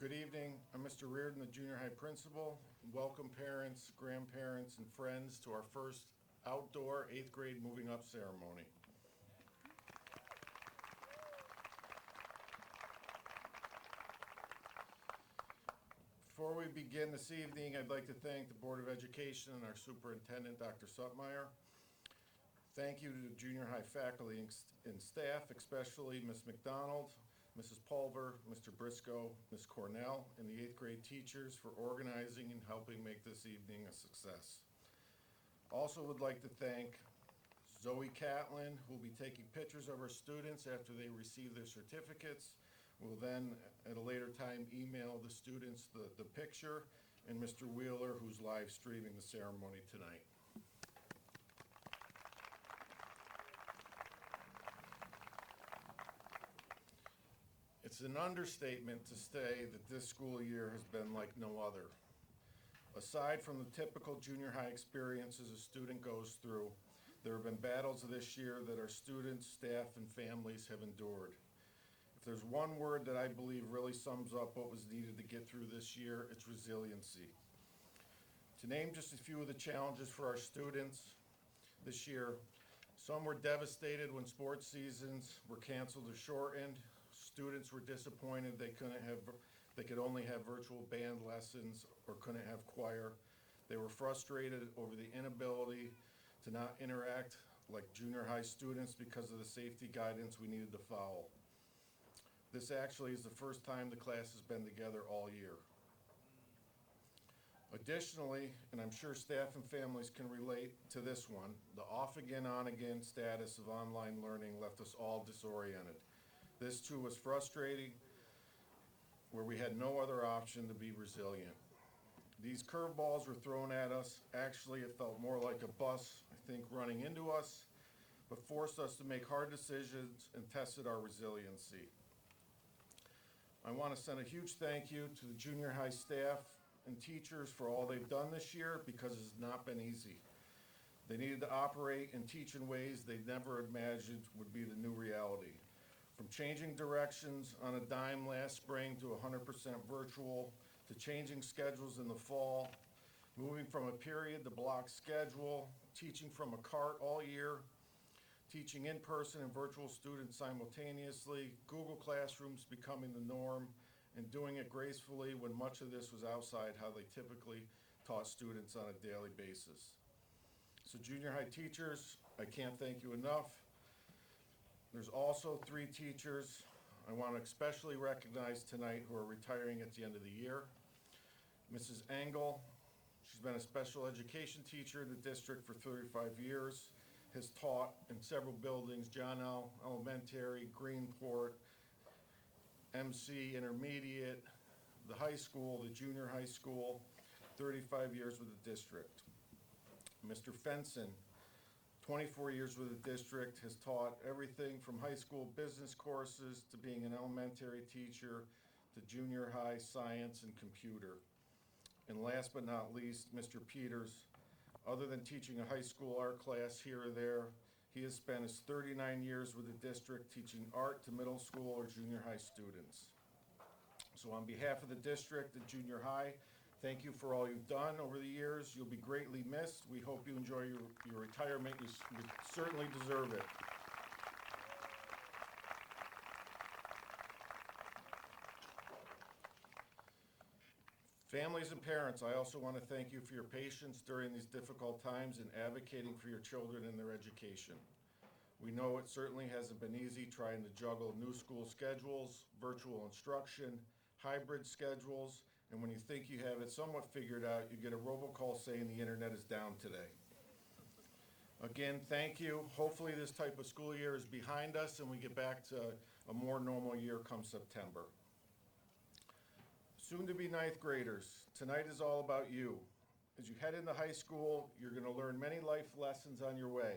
Good evening. I'm Mr. Reardon, the junior high principal. Welcome parents, grandparents, and friends to our first outdoor 8th grade moving up ceremony. Before we begin this evening, I'd like to thank the Board of Education and our superintendent, Dr. Suttmeyer. Thank you to the junior high faculty and staff, especially Ms. McDonald, Mrs. Pulver, Mr. Briscoe, Ms. Cornell, and the 8th grade teachers for organizing and helping make this evening a success. Also would like to thank Zoe Catlin, who will be taking pictures of our students after they receive their certificates. We'll then, at a later time, email the students the picture, and Mr. Wheeler, who's live streaming the ceremony tonight. It's an understatement to say that this school year has been like no other. Aside from the typical junior high experiences a student goes through, there have been battles this year that our students, staff, and families have endured. If there's one word that I believe really sums up what was needed to get through this year, it's resiliency. To name just a few of the challenges for our students this year, some were devastated when sports seasons were canceled or shortened. Students were disappointed they could only have virtual band lessons or couldn't have choir. They were frustrated over the inability to not interact like junior high students because of the safety guidance we needed to follow. This actually is the first time the class has been together all year. Additionally, and I'm sure staff and families can relate to this one, the off again, on again status of online learning left us all disoriented. This too was frustrating, where we had no other option to be resilient. These curveballs were thrown at us. Actually, it felt more like a bus, I think, running into us, but forced us to make hard decisions and tested our resiliency. I want to send a huge thank you to the junior high staff and teachers for all they've done this year, because it's not been easy. They needed to operate and teach in ways they never imagined would be the new reality. From changing directions on a dime last spring to 100% virtual, to changing schedules in the fall, moving from a period to block schedule, teaching from a cart all year, teaching in-person and virtual students simultaneously, Google Classrooms becoming the norm, and doing it gracefully when much of this was outside how they typically taught students on a daily basis. So junior high teachers, I can't thank you enough. There's also 3 teachers I want to especially recognize tonight who are retiring at the end of the year. Mrs. Engel, she's been a special education teacher in the district for 35 years, has taught in several buildings, John L. Elementary, Greenport, MC Intermediate, the high school, the junior high school, 35 years with the district. Mr. Fenson, 24 years with the district, has taught everything from high school business courses to being an elementary teacher to junior high science and computer. And last but not least, Mr. Peters, other than teaching a high school art class here or there, he has spent his 39 years with the district teaching art to middle school or junior high students. So on behalf of the district and junior high, thank you for all you've done over the years. You'll be greatly missed. We hope you enjoy your retirement. You certainly deserve it. Families and parents, I also want to thank you for your patience during these difficult times and advocating for your children and their education. We know it certainly hasn't been easy trying to juggle new school schedules, virtual instruction, hybrid schedules, and when you think you have it somewhat figured out, you get a robocall saying the internet is down today. Again, thank you. Hopefully this type of school year is behind us and we get back to a more normal year come September. Soon to be 9th graders, tonight is all about you. As you head into high school, you're going to learn many life lessons on your way.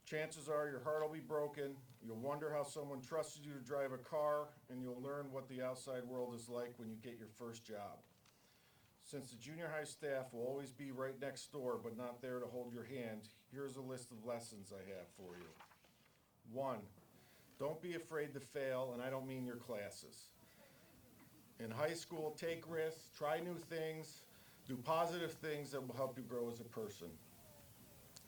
Chances are your heart will be broken, you'll wonder how someone trusted you to drive a car, and you'll learn what the outside world is like when you get your first job. Since the junior high staff will always be right next door but not there to hold your hand, here's a list of lessons I have for you. 1, don't be afraid to fail, and I don't mean your classes. In high school, take risks, try new things, do positive things that will help you grow as a person.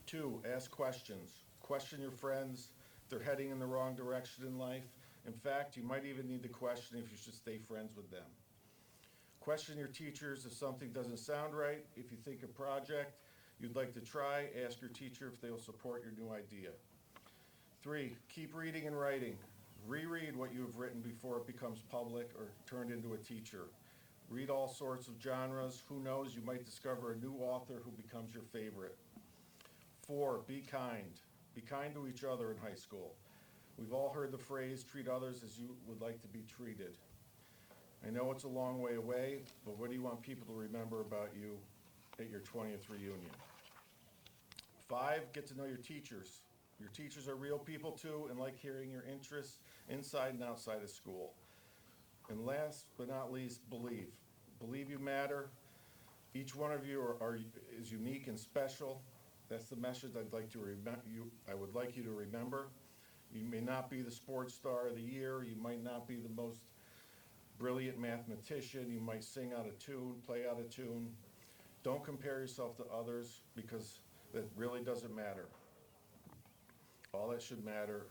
2, ask questions. Question your friends if they're heading in the wrong direction in life. In fact, you might even need to question if you should stay friends with them. Question your teachers if something doesn't sound right. If you think a project you'd like to try, ask your teacher if they will support your new idea. 3, keep reading and writing. Reread what you have written before it becomes public or turned into a teacher. Read all sorts of genres. Who knows, you might discover a new author who becomes your favorite. 4, be kind. Be kind to each other in high school. We've all heard the phrase, treat others as you would like to be treated. I know it's a long way away, but what do you want people to remember about you at your 20th reunion? 5, get to know your teachers. Your teachers are real people too and like hearing your interests inside and outside of school. And last but not least, believe. Believe you matter. Each one of you is unique and special. That's the message I would like you to remember. You may not be the sports star of the year. You might not be the most brilliant mathematician. You might sing out of tune, play out of tune. Don't compare yourself to others because that really doesn't matter. All that should matter,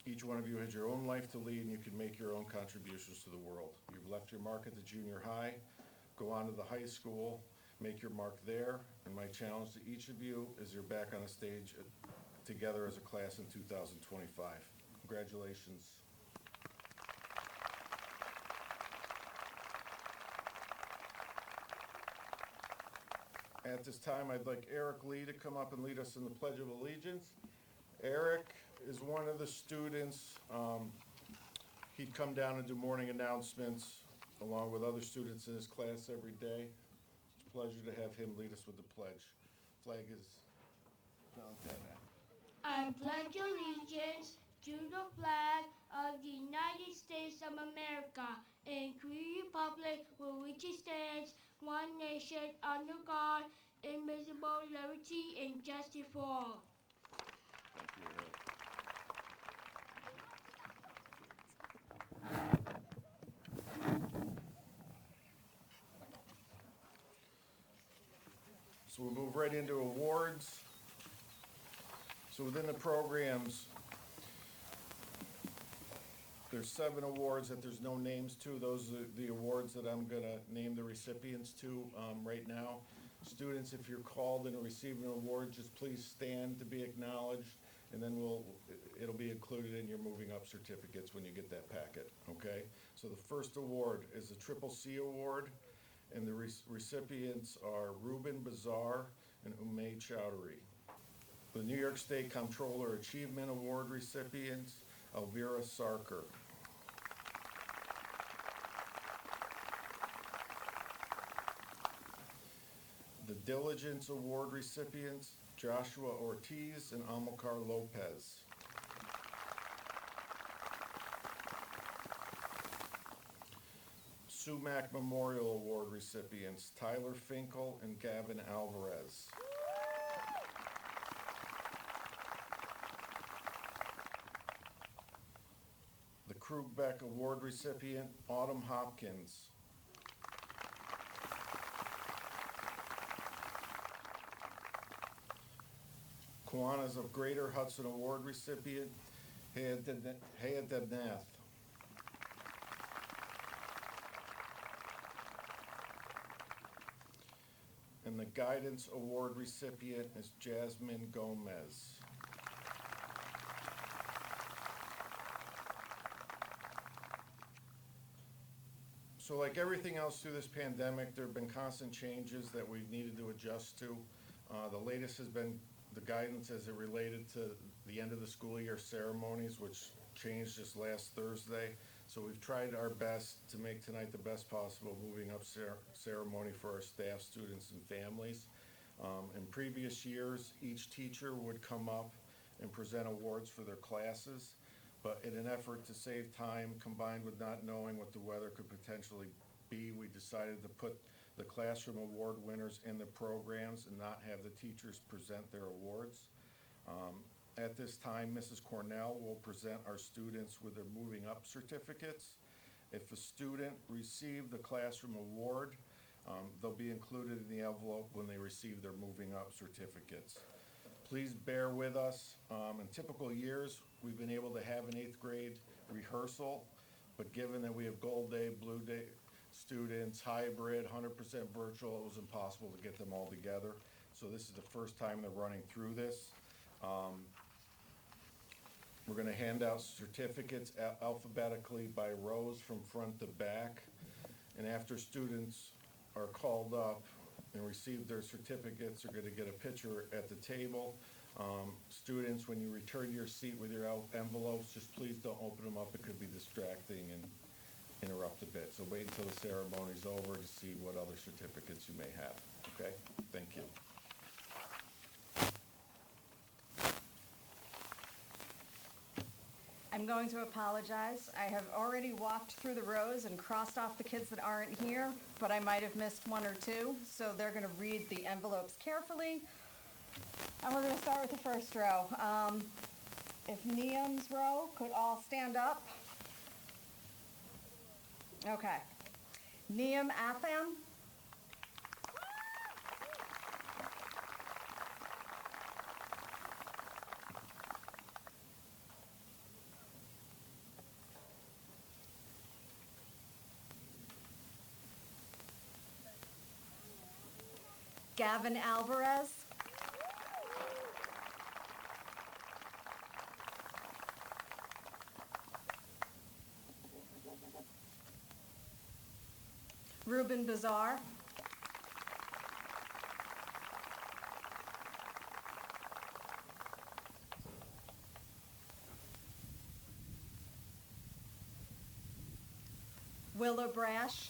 each one of you has your own life to lead and you can make your own contributions to the world. You've left your mark at the junior high, go on to the high school, make your mark there, and my challenge to each of you is you're back on a stage together as a class in 2025. Congratulations. At this time, I'd like Eric Lee to come up and lead us in the Pledge of Allegiance. Eric is one of the students. He'd come down and do morning announcements along with other students in his class every day. It's a pleasure to have him lead us with the pledge. Flag is down there now. I pledge allegiance to the flag of the United States of America and to the republic for which it stands, one nation, under God, indivisible, liberty, and justice for all. Thank you, Eric. So we'll move right into awards. So within the programs, there's 7 awards that there's no names to. Those are the awards that I'm gonna name the recipients to right now. Students, if you're called and receive an award, just please stand to be acknowledged, and then it'll be included in your moving up certificates when you get that packet, okay? So the first award is the Triple C Award, and the recipients are Ruben Bazar and Umaid Chowdhury. The New York State Comptroller Achievement Award recipients, Elvira Sarker. The Diligence Award recipients, Joshua Ortiz and Amilcar Lopez. Sumac Memorial Award recipients, Tyler Finkel and Gavin Alvarez. The Krugbeck Award recipient, Autumn Hopkins. Kiwanis of Greater Hudson Award recipient, Hayat Debnath. And the Guidance Award recipient is Jasmine Gomez. So like everything else through this pandemic, there have been constant changes that we've needed to adjust to. The latest has been the guidance as it related to the end of the school year ceremonies, which changed just last Thursday. So we've tried our best to make tonight the best possible moving up ceremony for our staff, students, and families. In previous years, each teacher would come up and present awards for their classes, but in an effort to save time combined with not knowing what the weather could potentially be, we decided to put the classroom award winners in the programs and not have the teachers present their awards. At this time, Mrs. Cornell will present our students with their moving up certificates, If a student received a classroom award, they'll be included in the envelope when they receive their moving up certificates. Please bear with us. In typical years, we've been able to have an 8th grade rehearsal, but given that we have Gold Day, Blue Day students, hybrid, 100% virtual, it was impossible to get them all together. So this is the first time they're running through this. We're going to hand out certificates alphabetically by rows from front to back. And after students are called up and receive their certificates, are going to get a picture at the table. Students, when you return to your seat with your envelopes, just please don't open them up. It could be distracting and interrupt a bit. So wait until the ceremony's over to see what other certificates you may have. Okay? Thank you. I'm going to apologize. I have already walked through the rows and crossed off the kids that aren't here, but I might have missed one or two, so they're going to read the envelopes carefully. And we're going to start with the first row. If Niam's row could all stand up. Okay. Niam Atham. Gavin Alvarez. Ruben Bazar. Willa Brash.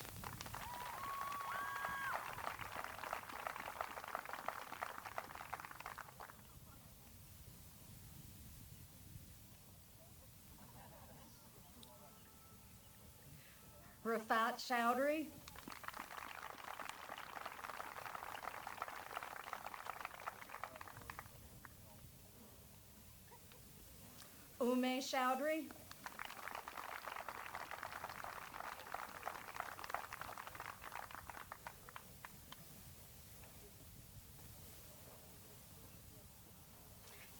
Rafat Chowdhury. Ume Chowdhury.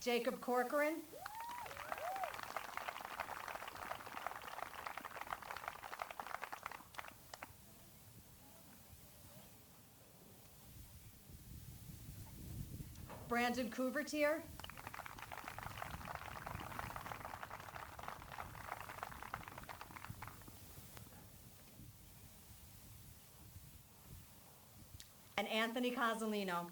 Jacob Corcoran. Brandon Couvertier. And Anthony Casalino.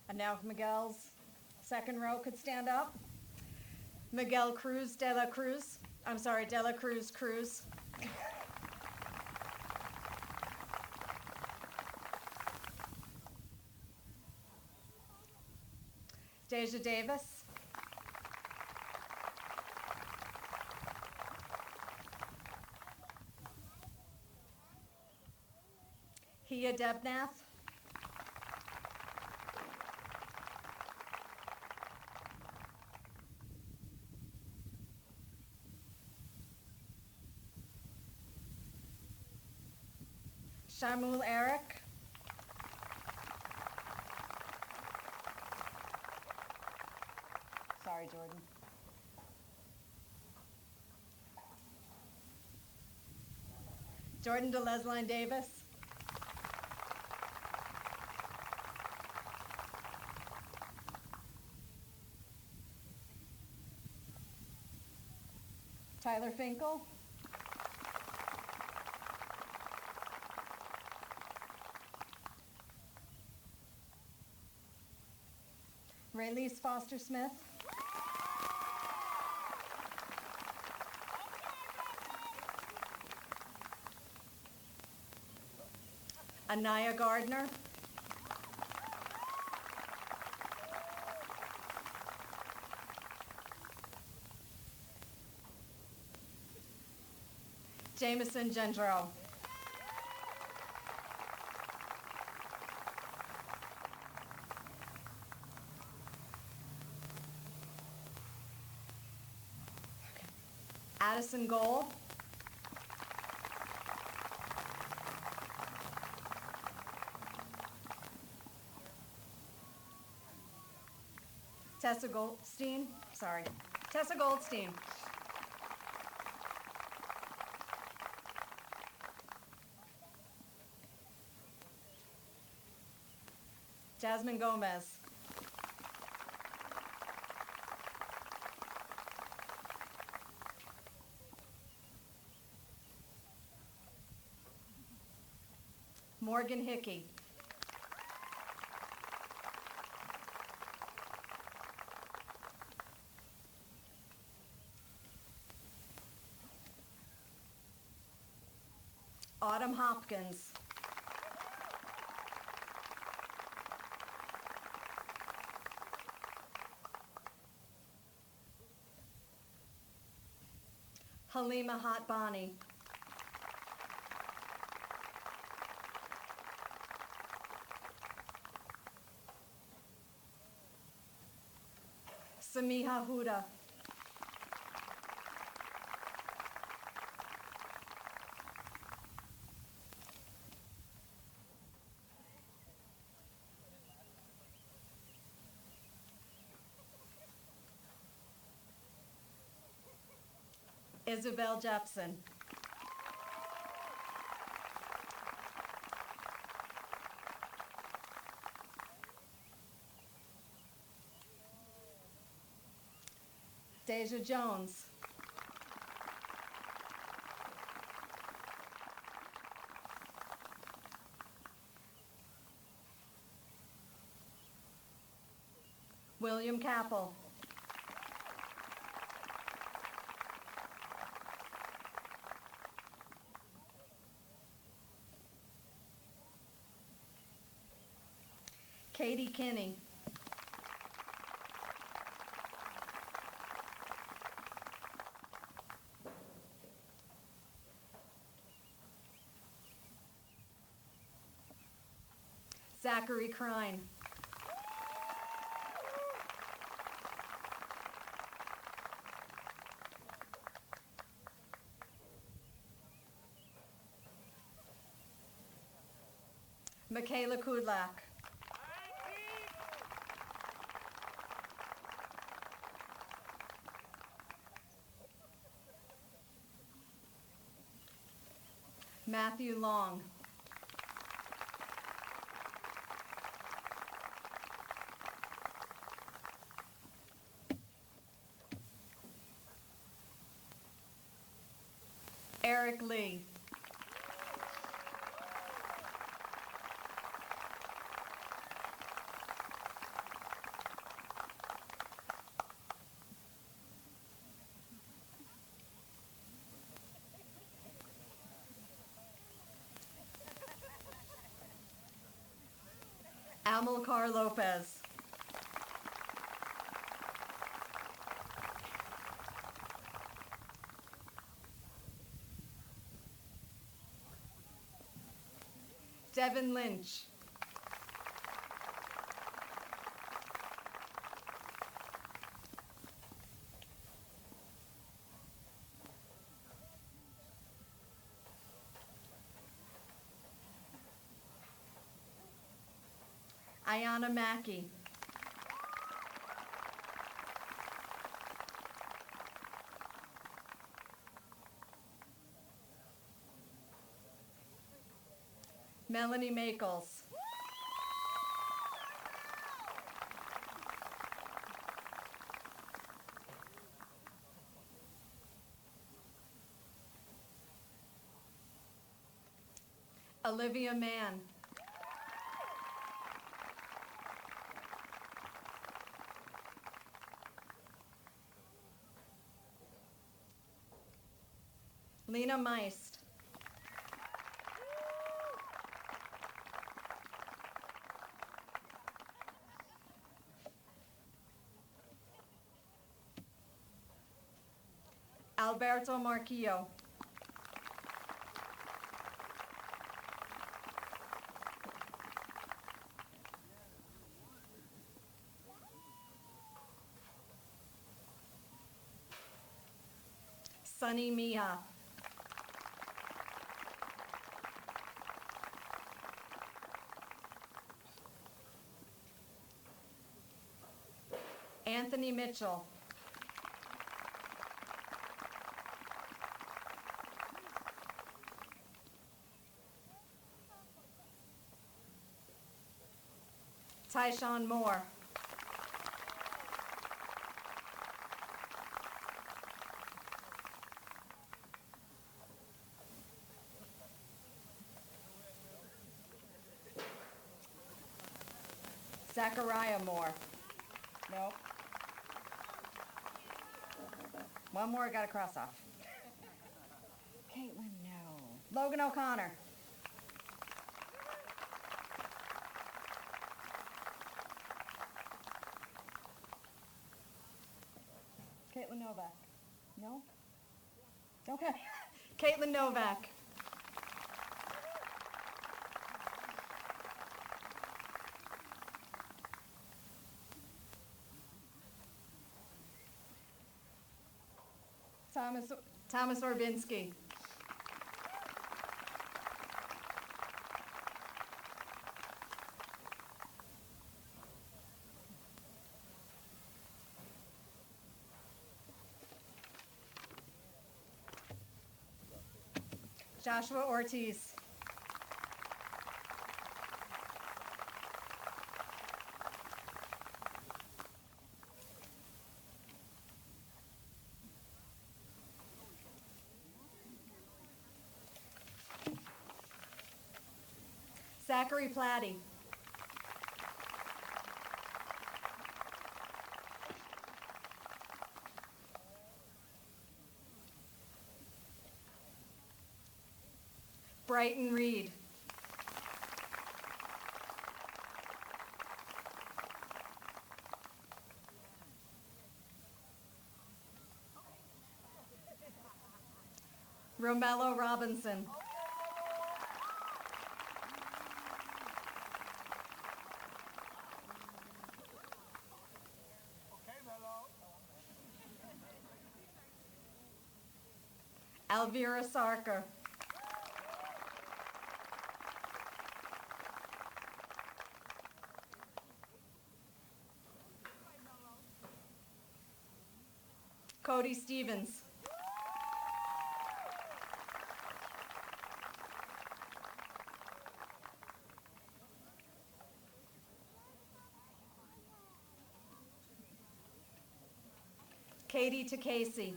And now if Miguel's second row could stand up. Miguel Cruz de la Cruz. I'm sorry, de la Cruz Cruz. Deja Davis. Hia Debnath. Shamul Eric. Sorry, Jordan. Jordan DeLesline Davis. Tyler Finkel. Raylese Foster Smith. Anaya Gardner. Jameson Gendro. Addison Gold. Tessa Goldstein. Jasmine Gomez. Morgan Hickey. Autumn Hopkins. Halima Hatbani. Samiha Huda. Isabel Jepson. Deja Jones. William Capel. Katie Kinney. Zachary Krein. Michaela Kudlak. Matthew Long. Eric Lee. Amilcar Lopez. Devin Lynch. Ayana Mackey. Melanie Makels. Olivia Mann. Lena Meist. Alberto Marquillo. Sunny Miha. Anthony Mitchell. Tyshawn Moore. Zachariah Moore. Nope. One more I gotta cross off. Caitlin, no. Logan O'Connor. Caitlin Novak. No? Okay. Caitlin Novak. Thomas Orbinski. Joshua Ortiz. Zachary Platty. Brighton Reed. Romello Robinson. Elvira Sarker. Cody Stevens. Katie Takesi.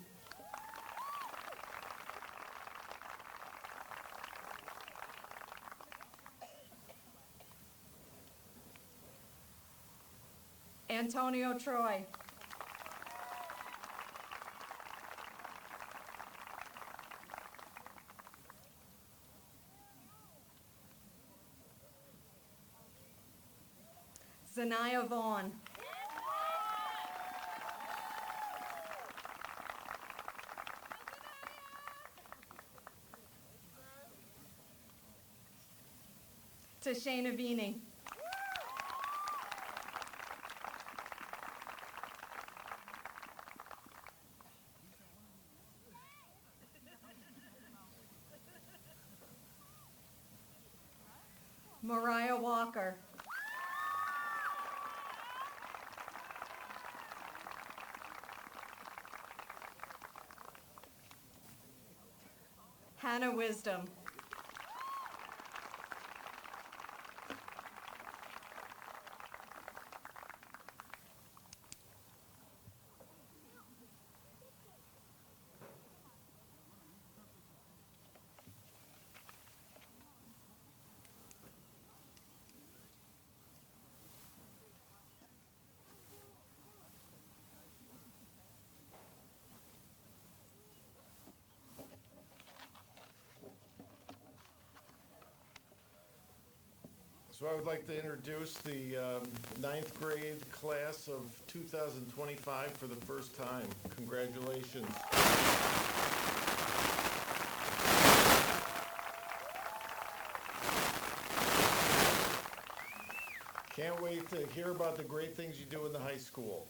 Antonio Troy. Zanaya Vaughn. Tashana Vini. Mariah Walker. Hannah Wisdom. So I would like to introduce the ninth grade class of 2025 for the first time. Congratulations. Can't wait to hear about the great things you do in the high school.